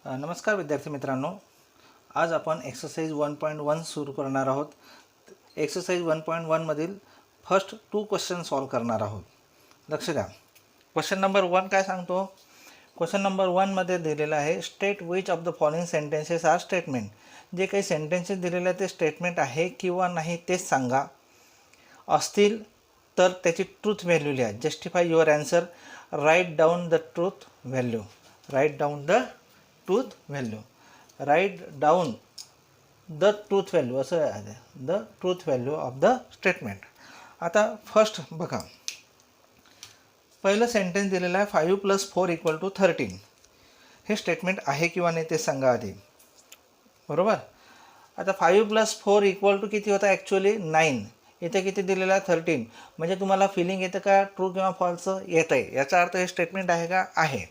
नमस्कार विद्यार्थी मित्रांनो, आज आपण एक्सरसाइज 1.1 सुरू करणार आहोत. एक्सरसाइज 1.1 मधील फर्स्ट 2 क्वेश्चन सॉल्व करणार आहोत. लक्ष द्या. क्वेश्चन नंबर 1 काय सांगतो? क्वेश्चन नंबर 1 मध्ये दिलेला आहे, state which of the following sentences are statement. जे काही सेंटेन्सेस दिलेले आहे ते स्टेटमेंट आहे किंवा नाही तेच सांगा. असतील तर त्याची ट्रूथ व्हॅल्यू लिहा. Justify your answer. Write down the truth value. Write down the truth value. Write down the truth value असं आहे. The truth value of the statement. आता फर्स्ट बघा, पहिलं सेंटेन्स दिलेलं आहे 5 + 4 = 13. हे स्टेटमेंट आहे किंवा नाही ते सांगा आधी. बरोबर. आता 5 + 4 = किती होता? ॲक्च्युली 9. इथे किती दिलेलं आहे? 13. म्हणजे तुम्हाला फिलिंग येतं का ट्रू किंवा फॉल्स? येतं आहे. याचा अर्थ हे स्टेटमेंट आहे का? आहे.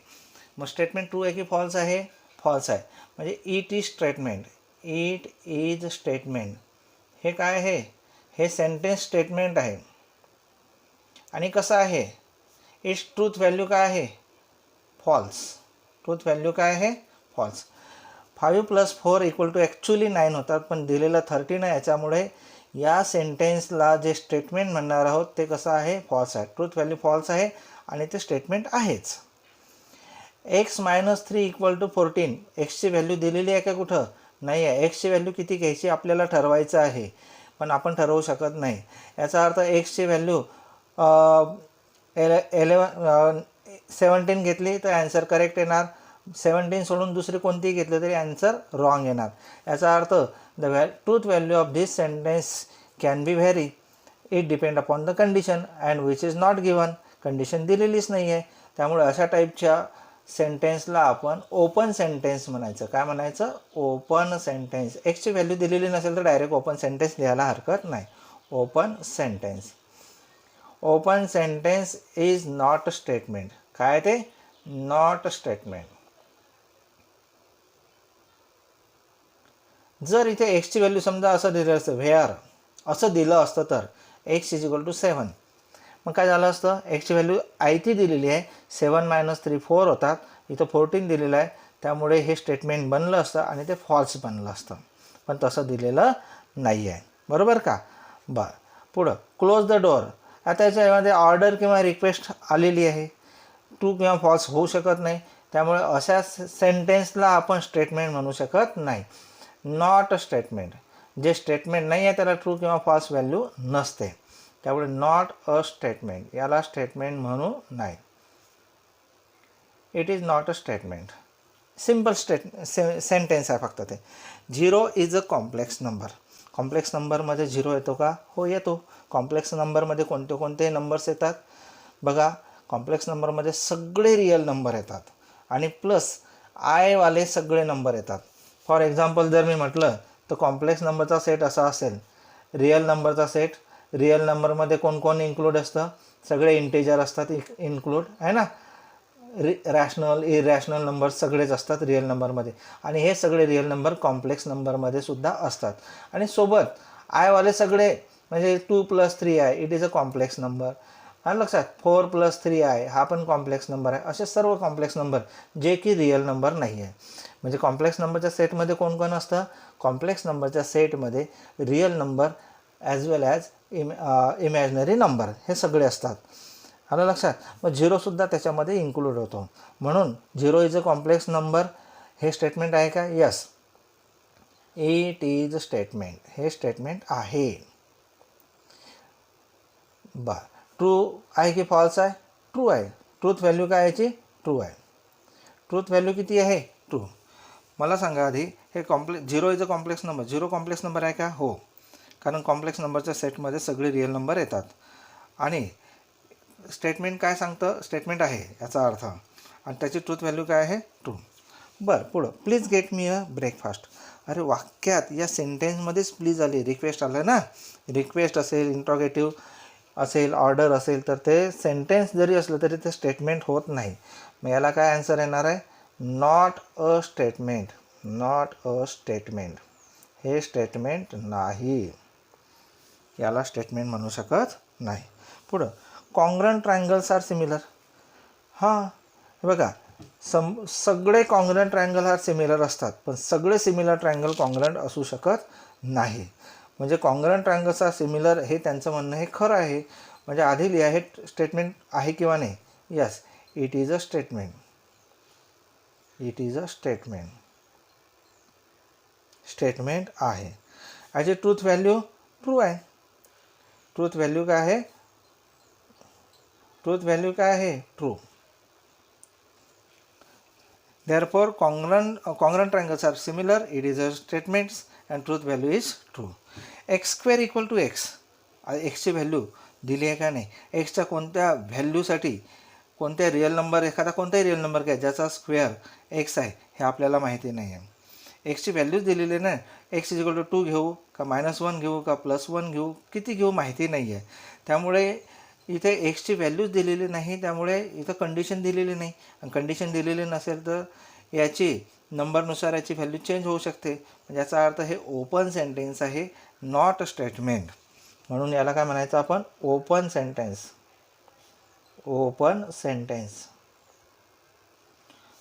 मग स्टेटमेंट ट्रू आहे की फॉल्स आहे? फॉल्स आहे. म्हणजे it is statement. It is statement. हे काय आहे? हे सेंटेन्स स्टेटमेंट आहे. आणि कसं आहे? इट्स ट्रूथ व्हॅल्यू काय आहे? फॉल्स. ट्रूथ व्हॅल्यू काय आहे? फॉल्स. 5 + 4 = ॲक्च्युली 9 होतात, पण दिलेलं 13 आहे. याच्यामुळे या सेंटेन्सला जे स्टेटमेंट म्हणणार आहोत ते कसं आहे? फॉल्स आहे. ट्रूथ व्हॅल्यू फॉल्स आहे आणि ते स्टेटमेंट आहेच. x - 3 = 14. एक्सची व्हॅल्यू दिलेली आहे का कुठं? नाही आहे. एक्सची व्हॅल्यू किती घ्यायची आपल्याला ठरवायचं आहे, पण आपण ठरवू शकत नाही. याचा अर्थ एक्सची व्हॅल्यू 17 घेतली तर ॲन्सर करेक्ट येणार. 17 सोडून दुसरी कोणतीही घेतली तरी ॲन्सर रॉंग येणार. याचा अर्थ the truth value of this sentence can be vary. It depend upon the condition and which is not given. Condition दिलेलीच नाही आहे. त्यामुळे अशा टाईपच्या सेंटेन्सला आपण ओपन सेंटेन्स म्हणायचं. काय म्हणायचं? Open sentence. एक्सची व्हॅल्यू दिलेली नसेल तर डायरेक्ट ओपन सेंटेन्स लिहायला हरकत नाही. Open sentence. Open sentence is not statement. काय ते? Not statement. जर इथे एक्सची व्हॅल्यू समजा असं दिलं असतं, व्हेअर असं दिलं असतं तर x = 7. मग काय झालं असतं? एक्सची व्हॅल्यू आयती दिलेली आहे. 7 - 3 4 होतात. इथं 14 दिलेलं आहे. त्यामुळे हे स्टेटमेंट बनलं असतं आणि ते फॉल्स बनलं असतं, पण तसं दिलेलं नाही आहे. बरोबर का? बरं. पुढं क्लोज द डोअर. आता याच्यामध्ये ऑर्डर किंवा रिक्वेस्ट आलेली आहे. ट्रू किंवा फॉल्स होऊ शकत नाही. त्यामुळे अशा सेंटेन्सला आपण स्टेटमेंट म्हणू शकत नाही. Not statement. जे स्टेटमेंट नाही आहे त्याला ट्रू किंवा फॉल्स व्हॅल्यू नसते. त्यामुळे नॉट अ स्टेटमेंट. याला स्टेटमेंट म्हणू नाही. It is not a statement. Simple sentence आहे फक्त ते. 0 is a complex number. Complex नंबरमध्ये 0 येतो का? हो येतो. कॉम्प्लेक्स नंबरमध्ये कोणते कोणते नंबर्स येतात? बघा, कॉम्प्लेक्स नंबरमध्ये सगळे रिअल नंबर येतात आणि प्लस आयवाले सगळे नंबर येतात. फॉर एक्झाम्पल जर मी म्हटलं तर कॉम्प्लेक्स नंबरचा सेट असा असेल. रिअल नंबरचा सेट. रिअल नंबरमध्ये कोण कोण इन्क्लूड असतं? सगळे इंटेजर असतात इन्क्लूड, आहे ना. रॅशनल इरॅशनल नंबर सगळेच असतात रिअल नंबरमध्ये. आणि हे सगळे रिअल नंबर कॉम्प्लेक्स नंबरमध्ये सुद्धा असतात. आणि सोबत आयवाले सगळे, म्हणजे 2 + 3 आहे, it is a complex number. हा लक्षात. 4 + 3 आहे, हा पण कॉम्प्लेक्स नंबर आहे. असे सर्व कॉम्प्लेक्स नंबर जे की रिअल नंबर नाही आहे. म्हणजे कॉम्प्लेक्स नंबरच्या सेटमध्ये कोण कोण असतं? कॉम्प्लेक्स नंबरच्या सेटमध्ये रिअल नंबर ॲज वेल ॲज इमॅजिनरी नंबर हे सगळे असतात. आलं लक्षात. मग 0सुद्धा त्याच्यामध्ये इन्क्लूड होतो. म्हणून 0 इज अ कॉम्प्लेक्स नंबर हे स्टेटमेंट आहे का? Yes, it is statement. हे स्टेटमेंट आहे. बरं. ट्रू आहे की फॉल्स आहे? ट्रू आहे. ट्रूथ व्हॅल्यू काय याची? ट्रू आहे. ट्रूथ व्हॅल्यू किती आहे? ट्रू. मला सांगा आधी, हे 0 is a complex number. 0 complex number आहे का? हो, कारण कॉम्प्लेक्स नंबरच्या सेटमध्ये सगळे रिअल नंबर येतात. आणि स्टेटमेंट काय सांगतं? स्टेटमेंट आहे याचा अर्थ. आणि त्याची ट्रूथ व्हॅल्यू काय आहे? ट्रू. बरं. पुढं please get me a breakfast. अरे वाक्यात या सेंटेन्समध्येच प्लीज आली. रिक्वेस्ट आलं ना. रिक्वेस्ट असेल, इंट्रॉगेटिव्ह असेल, ऑर्डर असेल, तर ते सेंटेन्स जरी असलं तरी ते स्टेटमेंट होत नाही. मग याला काय आन्सर येणार आहे? Not a statement. Not a statement. हे स्टेटमेंट नाही. याला स्टेटमेंट म्हणू शकत नाही. पुढं कॉन्ग्रंट ट्रायंगल्स आर सिमिलर. हां, बघा, सगळे कॉन्ग्रंट ट्रायंगल हा सिमिलर असतात, पण सगळे सिमिलर ट्रायंगल कॉन्ग्रंट असू शकत नाही. म्हणजे कॉन्ग्रंट ट्रायंगल्स सिमिलर हे त्यांचं म्हणणं हे खरं आहे. म्हणजे आधी लिहा हे स्टेटमेंट आहे किंवा नाही. Yes, it is a statement. It is a statement. Statement आहे. याची ट्रूथ व्हॅल्यू ट्रू आहे. ट्रूथ व्हॅल्यू काय आहे? ट्रूथ व्हॅल्यू काय आहे? True. Therefore, congruent triangles are similar. It is a statements and truth value is true. X square equal to x. Xची value दिली आहे का नाही? एक्सच्या कोणत्या व्हॅल्यूसाठी कोणत्या रिअल नंबर, एखादा कोणताही रिअल नंबर काय ज्याचा स्क्वेअर एक्स आहे हे आपल्याला माहिती नाही आहे. एक्सची व्हॅल्यूज दिलेली आहे ना. एक्स इज इक्वल टू 2 घेऊ का -1 घेऊ का +1 घेऊ, किती घेऊ माहिती नाही आहे. त्यामुळे इथे एक्सची व्हॅल्यूज दिलेली नाही, त्यामुळे इथं कंडिशन दिलेली नाही. आणि कंडिशन दिलेली नसेल तर याची नंबरनुसार याची व्हॅल्यू चेंज होऊ शकते. म्हणजे याचा अर्थ हे ओपन सेंटेन्स आहे, नॉट स्टेटमेंट. म्हणून याला काय म्हणायचं आपण? Open sentence. Open sentence.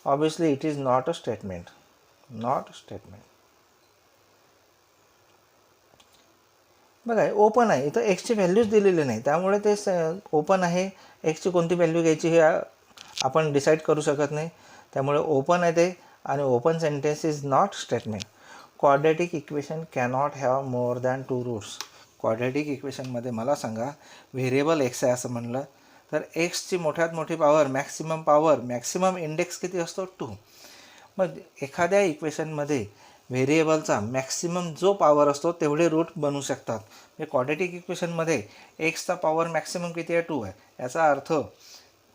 Obviously it is not a statement. Not statement. बघा ओपन आहे, इथं एक्सची व्हॅल्यूज दिलेली नाही, त्यामुळे ते ओपन आहे. एक्सची कोणती व्हॅल्यू घ्यायची हे आपण डिसाईड करू शकत नाही. त्यामुळे ओपन आहे ते. आणि open sentence is not statement. Quadratic equation cannot have more than 2 roots. Quadratic इक्वेशनमध्ये मला सांगा, व्हेरिएबल एक्स आहे असं म्हणलं तर एक्सची मोठ्यात मोठी पॉवर, मॅक्सिमम इंडेक्स किती असतो? 2. मग एखाद्या इक्वेशनमध्ये व्हेरिएबलचा मॅक्सिमम जो पॉवर असतो तेवढे रूट बनू शकतात. म्हणजे क्वाड्रॅटिक इक्वेशनमध्ये एक्सचा पॉवर मॅक्सिमम किती आहे? 2 आहे. याचा अर्थ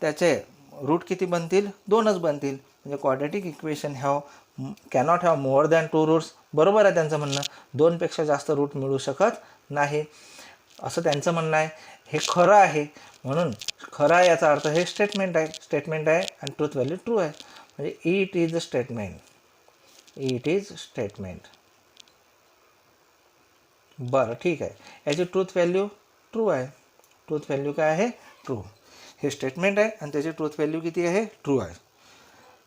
त्याचे रूट किती बनतील? 2च बनतील. म्हणजे quadratic equation cannot have more than 2 roots. बरोबर आहे त्यांचं म्हणणं. 2पेक्षा जास्त रूट मिळू शकत नाही असं त्यांचं म्हणणं आहे. हे खरं आहे. म्हणून खरं आहे याचा अर्थ हे स्टेटमेंट आहे. स्टेटमेंट आहे आणि ट्रूथ व्हॅल्यू ट्रू आहे. म्हणजे it is a statement. It is statement. बरं ठीक आहे. याची ट्रूथ व्हॅल्यू ट्रू आहे. ट्रूथ व्हॅल्यू काय आहे? ट्रू. हे स्टेटमेंट आहे आणि त्याची ट्रूथ व्हॅल्यू किती आहे? ट्रू आहे.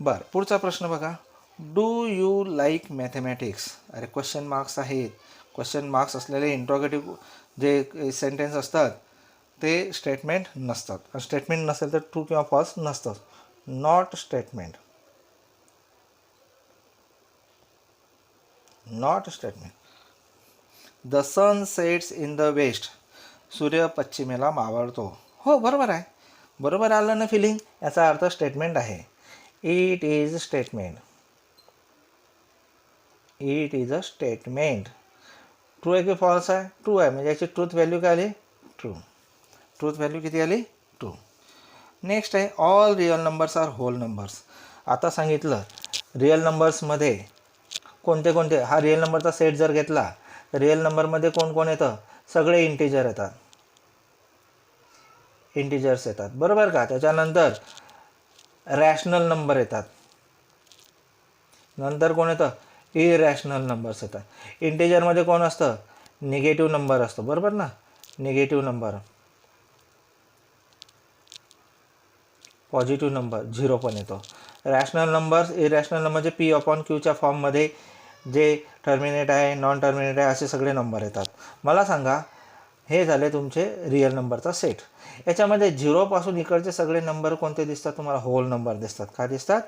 बरं पुढचा प्रश्न बघा. Do you like mathematics? अरे क्वेश्चन मार्क्स आहेत. क्वेश्चन मार्क्स असलेले इंट्रोगेटिव्ह जे सेंटेन्स असतात ते स्टेटमेंट नसतात. आणि स्टेटमेंट नसेल तर ट्रू किंवा फॉल्स नसतं. Not statement. Not statement. The sun sets in the west. सूर्य पश्चिमेला मावळतो. हो बरोबर आहे. बरोबर आलं ना फिलिंग? याचा अर्थ स्टेटमेंट आहे. It is statement. It is a statement. True आहे की फॉल्स आहे? ट्रू आहे. म्हणजे याची ट्रूथ व्हॅल्यू काय आली? ट्रू. ट्रूथ व्हॅल्यू किती आली? ट्रू. नेक्स्ट आहे all real numbers are whole numbers. आता सांगितलं रिअल नंबर्समध्ये कोणते कोणते, हा रिअल नंबरचा सेट जर घेतला तर रिअल नंबरमध्ये कोण कोण येतं? सगळे इंटिजर येतात. इंटिजर्स येतात बरोबर का? त्याच्यानंतर रॅशनल नंबर येतात. नंतर कोण येतं? इरॅशनल नंबर्स येतात. इंटिजरमध्ये कोण असतं? निगेटिव्ह नंबर असतो बरोबर ना? Negative number. पॉझिटिव्ह नंबर 0 पण येतो. रॅशनल नंबर्स, इरॅशनल नंबर जे P/Qच्या फॉर्ममध्ये जे टर्मिनेट आहे, नॉन टर्मिनेट आहे असे सगळे नंबर येतात. मला सांगा हे झाले तुमचे रिअल नंबरचा सेट. याच्यामध्ये 0पासून इकडचे सगळे नंबर कोणते दिसतात तुम्हाला? होल नंबर दिसतात. काय दिसतात?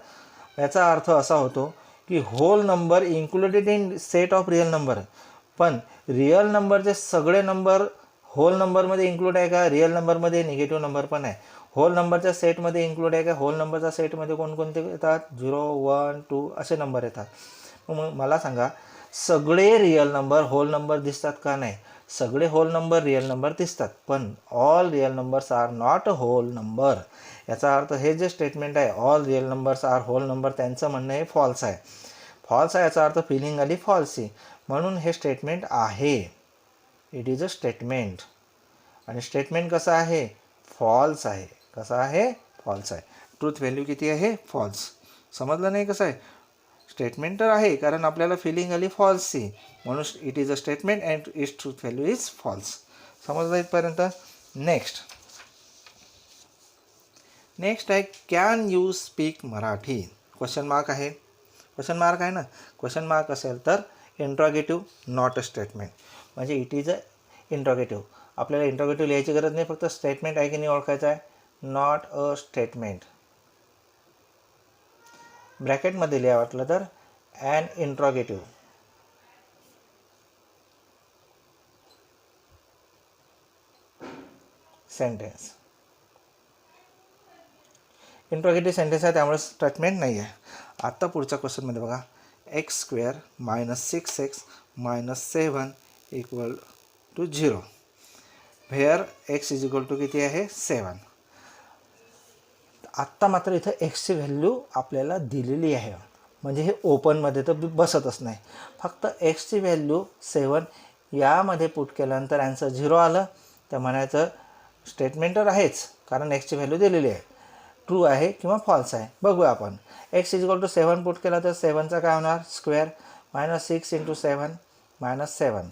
याचा अर्थ असा होतो की whole number included in set of real number. पण रिअल नंबरचे सगळे नंबर होल नंबरमध्ये इन्क्लूड आहे का? रिअल नंबरमध्ये निगेटिव्ह नंबर पण आहे. होल नंबरच्या सेटमध्ये इन्क्लूड आहे का? होल नंबरच्या सेटमध्ये कोणकोणते येतात? 0, 1, 2 असे नंबर येतात. मग मला सांगा सगळे रिअल नंबर होल नंबर दिसतात का? नाही. सगळे होल नंबर रिअल नंबर दिसतात, पण all real numbers are not whole number. याचा अर्थ हे जे स्टेटमेंट आहे all real numbers are whole number, त्यांचं म्हणणं हे फॉल्स आहे. फॉल्स आहे याचा अर्थ फिलिंग आली फॉल्सची. म्हणून हे स्टेटमेंट आहे. It is a statement. आणि स्टेटमेंट कसं आहे? फॉल्स आहे. कसं आहे? फॉल्स आहे. ट्रूथ व्हॅल्यू किती आहे? फॉल्स. समजलं नाही कसं आहे? स्टेटमेंट तर आहे कारण आपल्याला फिलिंग आली फॉल्सची, म्हणून it is a statement and its truth value is false. समजलं इथपर्यंत? नेक्स्ट आहे can you speak Marathi, question mark आहे, क्वेश्चन मार्क आहे ना, क्वेश्चन मार्क असेल तर इंट्रॉगेटिव्ह नॉट अ स्टेटमेंट, म्हणजे इट इज अ इंट्रॉगेटिव्ह. आपल्याला इंट्रॉगेटिव्ह लिहायची गरज नाही, फक्त स्टेटमेंट आहे की नाही ओळखायचं आहे. नॉट अ स्टेटमेंट, ब्रॅकेटमध्ये लिहा वाटलं तर an interrogative. Sentence interrogative sentence आहे, त्यामुळे स्टेटमेंट नाही आहे. आत्ता पुढच्या क्वेश्चनमध्ये बघा, x square -6x -7 equal to 0 where x is equal to किती आहे 7. आत्ता मात्र इथं एक्सची व्हॅल्यू आपल्याला दिलेली आहे, म्हणजे हे ओपनमध्ये तर बसतच नाही. फक्त एक्सची व्हॅल्यू 7 यामध्ये पुट केल्यानंतर ॲन्सर 0 आलं तर म्हणायचं स्टेटमेंट तर आहेच, कारण एक्सची व्हॅल्यू दिलेली आहे, ट्रू आहे किंवा फॉल्स आहे. बघूया आपण. X is equal to 7 put केला तर 7चा काय होणार स्क्वेअर, -6 × 7 -7,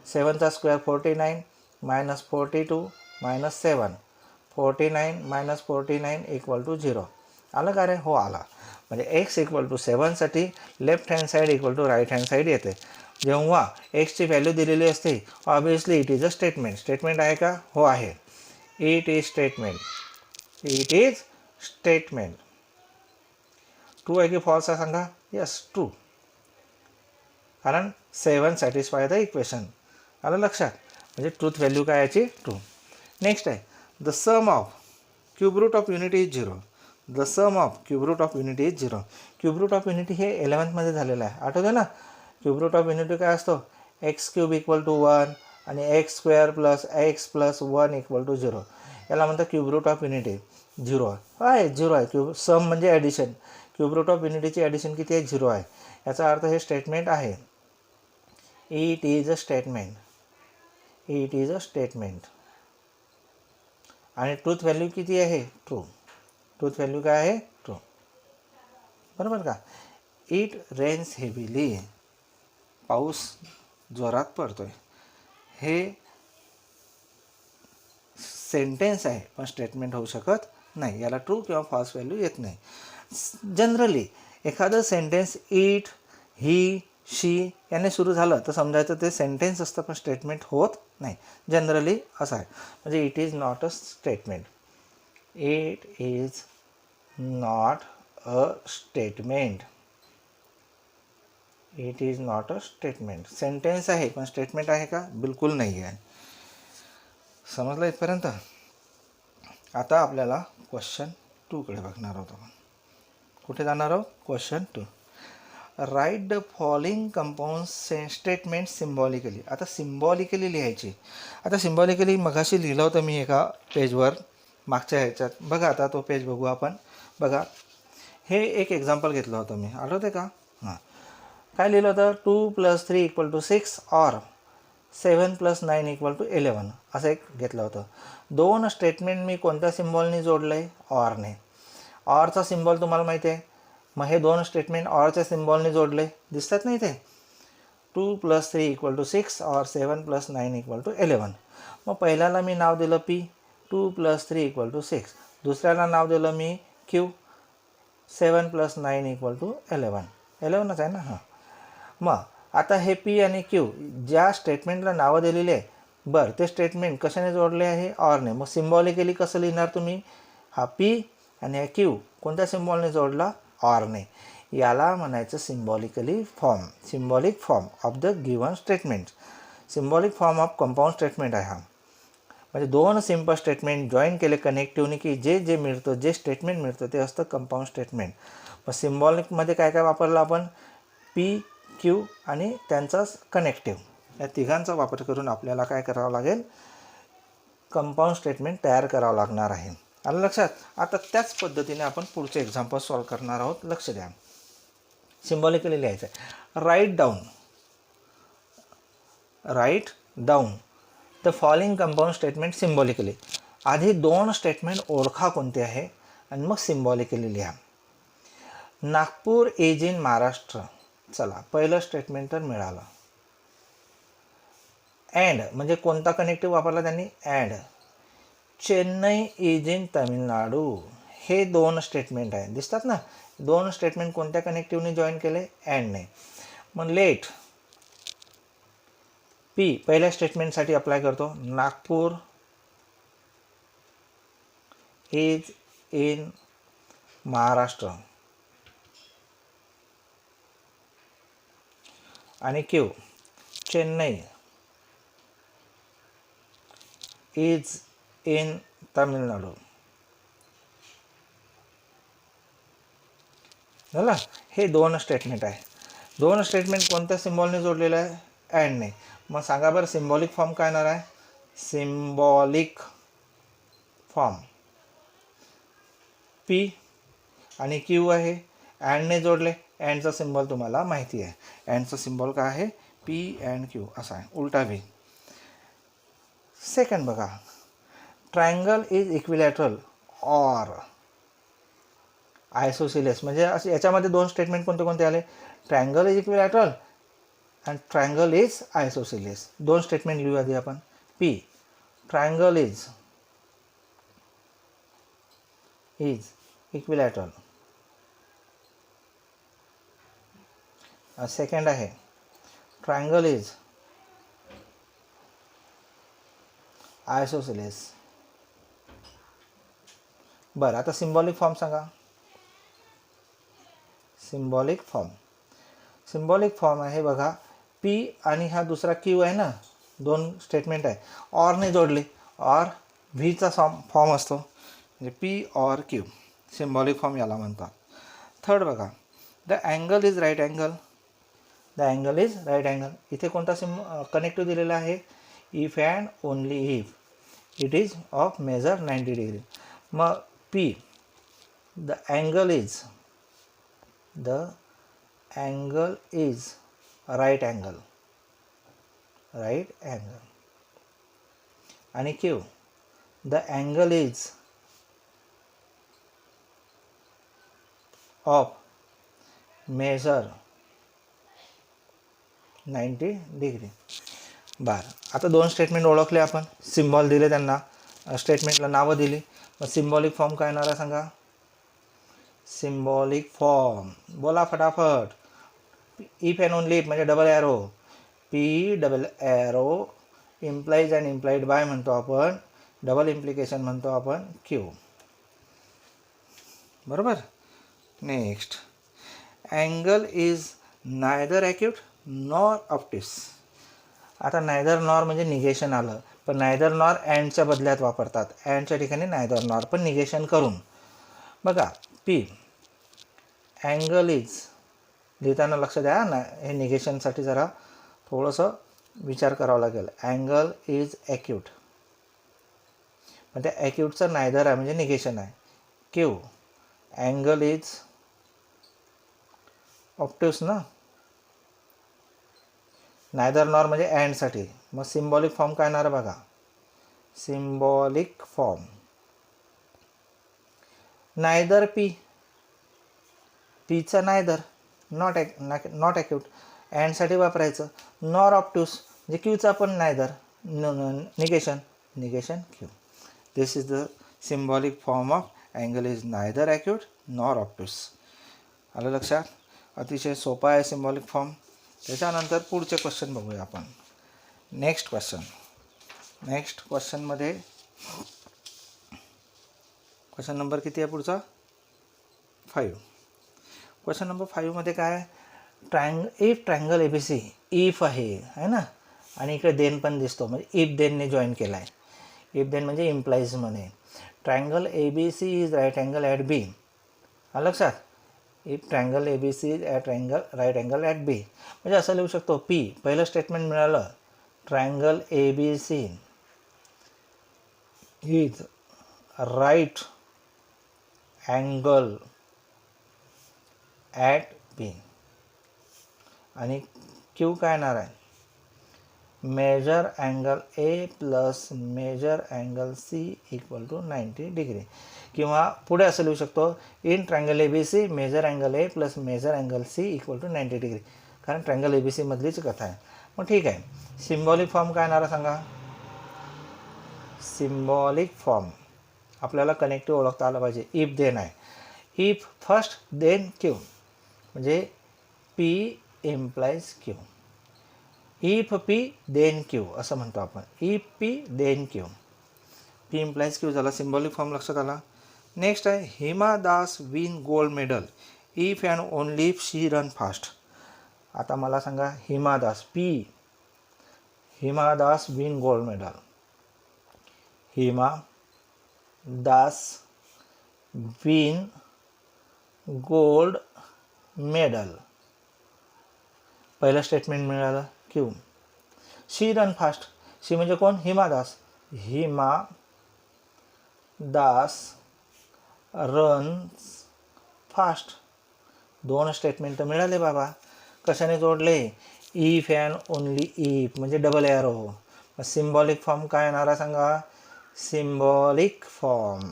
7चा स्क्वेअर 49 -42 -7, 49 -49 इक्वल टू 0. आलं का रे? हो आला. म्हणजे एक्स इक्वल टू 7साठी left hand side equal to right hand side येते. जेव्हा एक्सची व्हॅल्यू दिलेली असते obviously it is a statement. Statement आहे का? हो आहे. It is statement. It is statement. True आहे की फॉल्स आहे सांगा? यस ट्रू, कारण 7 सॅटिस्फाय द इक्वेशन. आलं लक्षात? म्हणजे ट्रूथ व्हॅल्यू काय याची? ट्रू. नेक्स्ट आहे the sum of cube root of unity is 0. The sum of cube root of unity is 0. Cube root of unity हे 11th झालेलं आहे, आठवतं ना? क्यूब रूट ऑफ युनिटी काय असतो? x³ इक्वल टू 1 आणि x² + x + 1 इक्वल टू 0. याला म्हणतात क्यूब रूट ऑफ युनिटी. 0 आहे, 0 आहे. क्यूब सम म्हणजे ॲडिशन. क्यूब रूट ऑफ युनिटीची ॲडिशन किती आहे? 0 आहे. याचा अर्थ हे स्टेटमेंट आहे. It is a statement. It is a statement. आणि ट्रूथ व्हॅल्यू किती आहे? ट्रू. ट्रूथ व्हॅल्यू काय आहे? ट्रू. बरोबर का? It rains heavily. पाऊस जोरात पडतोय. हे सेंटेन्स आहे पण स्टेटमेंट होऊ शकत नाही. याला ट्रू किंवा फॉल्स व्हॅल्यू येत नाही. जनरली एखादं सेंटेन्स इट, ही, शी याने सुरू झालं तर समजायचं ते सेंटेन्स असतं पण स्टेटमेंट होत नाही. जनरली असं आहे. म्हणजे it is not a statement. It is not a statement. It is not a statement. Sentence आहे पण स्टेटमेंट आहे का? बिलकुल नाही आहे. समजलं इथपर्यंत? आता आपल्याला क्वेश्चन 2कडे बघणार आहोत आपण. कुठे जाणार आहोत? Question 2. Write the following compound statement symbolically. आता सिम्बॉलिकली लिहायची. आता सिम्बॉलिकली मगाशी लिहिलं होतं मी एका पेजवर मागच्या ह्याच्यात. बघा आता तो पेज बघू आपण. बघा हे एक एक्झाम्पल घेतलं होतं मी, आठवते का? हां, काय लिहिलं होतं? 2 + 3 = 6 और 7 + 9 = 11 असं एक घेतलं होतं. दोन स्टेटमेंट मी कोणत्या सिम्बॉलने जोडलं आहे? ऑरने. ऑरचा सिम्बॉल तुम्हाला माहिती आहे. मग हे दोन स्टेटमेंट ऑरच्या सिम्बॉलने जोडले, दिसतात नाही ते? 2 + 3 = 6 और 7 + 9 = 11. मग पहिल्याला मी नाव दिलं P, 2 + 3 = 6. दुसऱ्याला नाव दिलं मी Q, 7 + 9 = 11. 11च आहे ना? हां. मग आता हे P आणि Q ज्या स्टेटमेंटला नावं दिलेली आहे, बरं ते स्टेटमेंट कशाने जोडले आहे? ऑरने. मग सिम्बॉलिकली कसं लिहिणार तुम्ही? हा P आणि हा Q कोणत्या सिम्बॉलने जोडला? ऑरने. याला म्हणायचं symbolically form. Symbolic form of the given statement. Symbolic form of compound statement आहे हा. म्हणजे दोन सिम्पल स्टेटमेंट जॉईन केले कनेक्टिव्हनी की जे मिळतं, जे स्टेटमेंट मिळतं ते असतं कंपाऊंड स्टेटमेंट. मग सिम्बॉलिकमध्ये काय काय वापरलं आपण? P, Q आणि त्यांचाच कनेक्टिव्ह. या तिघांचा वापर करून आपल्याला काय करावं लागेल? कंपाऊंड स्टेटमेंट तयार करावं लागणार आहे. आलं लक्षात? आता त्याच पद्धतीने आपण पुढचे एक्झाम्पल सॉल्व करणार आहोत. लक्ष द्या. सिम्बॉलिकली लिहायचं आहे. Write down the following compound statement symbolically. आधी दोन स्टेटमेंट ओळखा कोणते आहे आणि मग सिम्बॉलिकली लिहा. Nagpur is in Maharashtra. चला, पहिलं स्टेटमेंट तर मिळालं. अँड म्हणजे कोणता कनेक्टिव्ह वापरला त्यांनी? And. Chennai is in Tamil Nadu. हे दोन स्टेटमेंट आहे, दिसतात ना. दोन स्टेटमेंट कोणत्या कनेक्टिव्हने जॉईन केले? अँडने. मग लेट पी पहिल्या स्टेटमेंटसाठी अप्लाय करतो. Nagpur is in Maharashtra. आणि q Chennai is in Tamil Nadu. झालं. हे दोन स्टेटमेंट आहे. दोन स्टेटमेंट कोणत्या सिम्बॉलने जोडलेलं आहे? अँडने. मग सांगा बरं सिम्बॉलिक फॉर्म काय येणार आहे? सिम्बॉलिक फॉर्म पी आणि क्यू आहे, अँडने जोडले. अँडचा सिम्बॉल तुम्हाला माहिती आहे. अँडचा सिम्बॉल काय आहे? पी अँड क्यू असा आहे, उलटा व्ही. सेकंड बघा, triangle is equilateral or isosceles. म्हणजे असे याच्यामध्ये दोन स्टेटमेंट कोणते कोणते आले? Triangle is equilateral and triangle is isosceles. दोन स्टेटमेंट लिहू आधी आपण. P triangle is equilateral. Second आहे ट्रायंगल इज आयसोसिलेस. बरं, आता सिम्बॉलिक फॉर्म सांगा. सिम्बॉलिक फॉर्म आहे बघा, पी आणि हा दुसरा क्यू आहे ना, दोन स्टेटमेंट आहे, ऑरने जोडले. ऑर व्हीचा फॉर्म असतो, म्हणजे p or q. Symbolic form याला म्हणतात. थर्ड बघा, the angle is right angle. इथे कोणता कनेक्टिव्ह दिलेला आहे? If and only if it is of measure 90 degree. मग p the angle is right angle. आणि q the angle is of measure 90 degree. बरं, आता दोन स्टेटमेंट ओळखले आपण, सिम्बॉल दिले त्यांना, स्टेटमेंटला नावं दिली. मग सिम्बॉलिक फॉर्म काय येणार आहे सांगा? सिम्बॉलिक फॉर्म बोला फटाफट. इफ अँड ओनली इफ म्हणजे double arrow. P double arrow implies and implied by म्हणतो आपण, डबल इम्प्लिकेशन म्हणतो आपण क्यू. बरोबर. Next, angle is neither acute nor obtuse. आता नायदर नॉर म्हणजे निगेशन आलं, पण नायदर नॉर अँडच्या बदल्यात वापरतात. अँडच्या ठिकाणी नायदर नॉर, पण निगेशन करून. बघा, पी अँगल इज लिहिताना लक्ष द्या ना, हे निगेशनसाठी जरा थोडंसं विचार करावा लागेल. अँगल इज ॲक्यूट, पण त्या ॲक्यूटचं नायदर आहे म्हणजे निगेशन आहे. क्यू अँगल इज ऑप्टिव्स ना, नायदर नॉर म्हणजे अँडसाठी. मग सिम्बॉलिक फॉर्म काय येणार बघा? सिम्बॉलिक फॉर्म नायदर पीचा नायदर, नॉट ॲक्यूट, अँडसाठी वापरायचं. नॉर ऑप्टिव्स म्हणजे क्यूचा पण neither, negation q. This is the symbolic form of angle is neither acute nor obtuse. आलं लक्षात? अतिशय सोपा आहे सिम्बॉलिक फॉर्म. त्याच्यानंतर पुढचे क्वेश्चन बघूया आपण. नेक्स्ट क्वेश्चनमध्ये क्वेश्चन नंबर किती आहे पुढचा? 5. क्वेश्चन नंबर 5मध्ये काय? इफ ट्रायंगल ABC इफ आहे ना, आणि इकडे देन पण दिसतो, म्हणजे इफ देनने जॉईन केला आहे. इफ देन म्हणजे इम्प्लाइज म्हणे. Triangle ABC is right angle at B. आलं लक्षात? If triangle ABC is right angle at B, म्हणजे असं लिहू शकतो. पी पहिलं स्टेटमेंट मिळालं, triangle ABC is right angle at B. आणि क्यू काय येणार आहे? Major angle A plus major angle C equal to 90 degree. किंवा पुढे असं लिहू शकतो, in triangle ABC major angle A plus major angle C equal to 90 degree, कारण ट्रायंगल ABC मधलीच कथा आहे. मग ठीक आहे, सिम्बॉलिक फॉर्म काय येणार सांगा? सिम्बॉलिक फॉर्म आपल्याला कनेक्टिव्ह ओळखता आलं पाहिजे. इफ देन आहे. इफ फर्स्ट देन क्यू म्हणजे p implies q. If p then q असं म्हणतो आपण. If p then q. P implies q झाला. सिम्बॉलिक फॉर्म लक्षात आला. नेक्स्ट आहे Hima Das win gold medal if and only if she run fast. आता मला सांगा Hima Das Hima Das win gold medal. Hima Das win gold medal. पहिलं स्टेटमेंट मिळालं क्यू. She run fast. शी म्हणजे कोण? हिमा दास. Hima Das runs fast. दोन स्टेटमेंट तर मिळाले बाबा. कशाने जोडले? इफ अँड ओनली इफ म्हणजे डबल एरो. मग सिम्बॉलिक फॉर्म काय येणार आहे सांगा? Symbolic form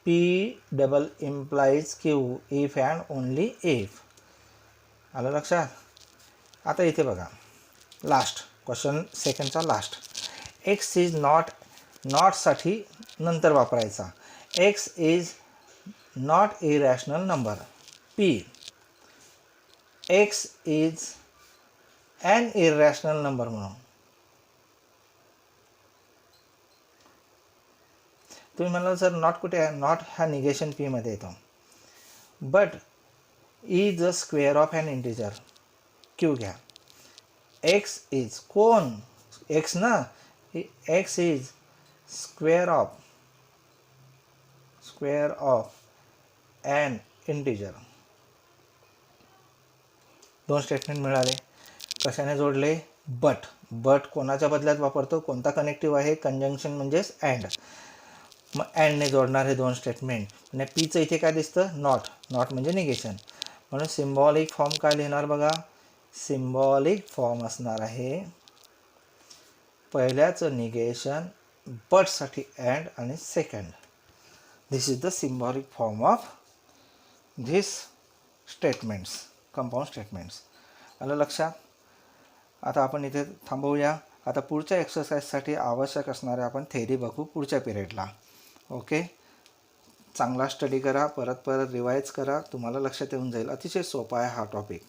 p double implies q if and only if. आलं लक्षात? आता इथे बघा लास्ट क्वेश्चन सेकंडचा लास्ट. एक्स इज नॉटसाठी नंतर वापरायचा. X is not irrational number. P x is an irrational number म्हणून. तुम्ही म्हणाल सर नॉट कुठे आहे? नॉट हा निगेशन पीमध्ये येतो. But is the square of an integer. Q घ्या. एक्स इज कोण? एक्स ना. X is square of an integer. दोन स्टेटमेंट मिळाले. कशाने जोडले? बट कोणाच्या बदल्यात वापरतो? कोणता कनेक्टिव्ह आहे? कंजंक्शन म्हणजेच अँड. मग अँडने जोडणार हे दोन स्टेटमेंट. आणि पीचं इथे काय दिसतं? नॉट म्हणजे निगेशन. म्हणून सिम्बॉलिक फॉर्म काय लिहिणार बघा? सिम्बॉलिक फॉर्म असणार आहे पहिल्याचं निगेशन, बटसाठी अँड आणि second. This is the symbolic form of this statements, compound statements. आलं लक्षात? आता आपण इथे थांबवूया. आता पुढच्या एक्सरसाइजसाठी आवश्यक असणारे आपण थेअरी बघू पुढच्या पिरियडला. ओके. चांगला स्टडी करा. परत रिवाईज करा. तुम्हाला लक्षात येऊन जाईल. अतिशय सोपा आहे हा टॉपिक.